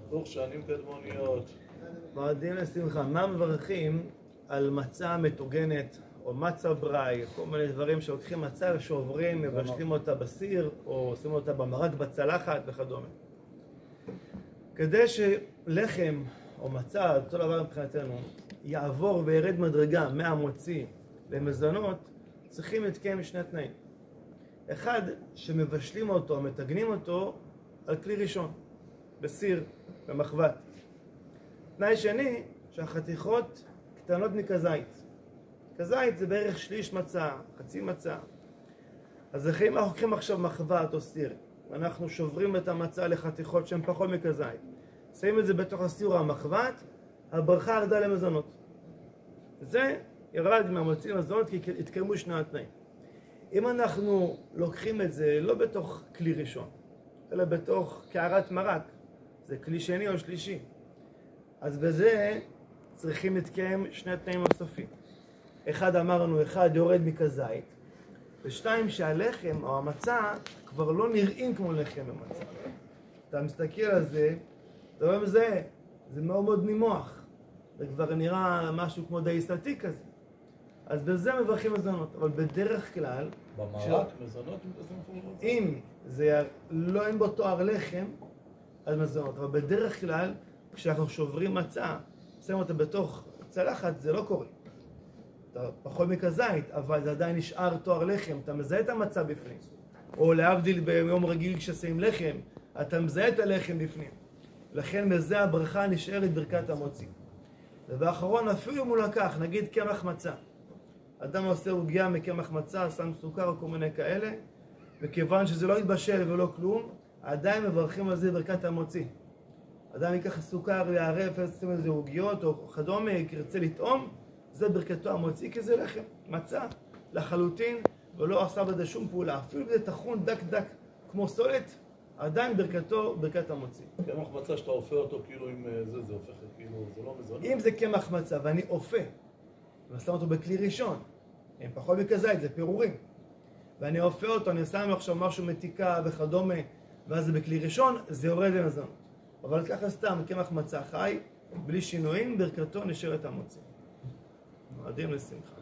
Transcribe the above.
ברוך שנים קדמוניות. מועדים לשמחה. מה מברכים על מצה מטוגנת או מצה בראי, כל מיני דברים שלוקחים מצה ושעוברים, מבשלים אותה בסיר או עושים אותה במרק בצלחת וכדומה. כדי שלחם או מצה, אותו דבר מבחינתנו, יעבור וירד מדרגה מהמוציא למזונות, צריכים להתקיים שני תנאים. אחד, שמבשלים אותו, מתגנים אותו על כלי ראשון, בסיר, במחבת. תנאי שני, שהחתיכות קטנות מכזית. כזית זה בערך שליש מצה, חצי מצה. אז אם אנחנו לוקחים עכשיו מחבת או סיר, ואנחנו שוברים את המצה לחתיכות שהן פחות מכזית, שמים את זה בתוך הסיר או המחבת, הברכה ירדה למזונות. זה ירד מהמוציא למזונות כי התקיימו שני התנאים. אם אנחנו לוקחים את זה לא בתוך כלי ראשון, אלא בתוך קערת מרק, זה כלי שני או שלישי, אז בזה צריכים להתקיים שני תנאים נוספים. אחד אמרנו, אחד יורד מכזית, ושתיים שהלחם או המצה כבר לא נראים כמו לחם ומצה. אתה מסתכל על זה, אתה רואה בזה, זה מאוד מאוד נימוח, זה כבר נראה משהו כמו דייסתי כזה. אז בזה מברכים מזונות, אבל בדרך כלל במרק מזונות אם זה לא אין בו תואר לחם, אז מזונות, אבל בדרך כלל כשאנחנו שוברים מצה, שמים אותה בתוך צלחת, זה לא קורה. אתה פחות מכזית, אבל זה עדיין נשאר תואר לחם, אתה מזהה את המצה בפנים. או להבדיל ביום רגיל כששמים לחם, אתה מזהה את הלחם בפנים. לכן בזה הברכה נשארת ברכת המוציא. דבר אחרון, אפילו אם הוא לקח, נגיד קמח מצה. אדם עושה עוגיה מקמח מצה, שם סוכר או כל מיני כאלה, וכיוון שזה לא יתבשל ולא כלום, עדיין מברכים על זה ברכת המוציא. אדם ייקח סוכר, יערף, ישים איזה עוגיות או כדומה, ירצה לטעום, זה ברכתו המוציא, כי זה לחם, מצה, לחלוטין, ולא עשה בזה שום פעולה. אפילו אם זה טחון דק דק כמו סולת, עדיין ברכתו, ברכת המוציא. קמח מצה שאתה אופה אותו כאילו עם זה הופך, כאילו זה לא מזונות. אם זה קמח מצה ואני אופה, ושם אותו בכלי ראשון, הם פחות מכזית, זה פירורים. ואני אופה אותו, אני שם עכשיו משהו מתיקה וכדומה, ואז זה בכלי ראשון, זה יורד למזונות. אבל ככה סתם, קמח מצה חי, בלי שינויים, ברכתו נשארת המוציא. מועדים לשמחה.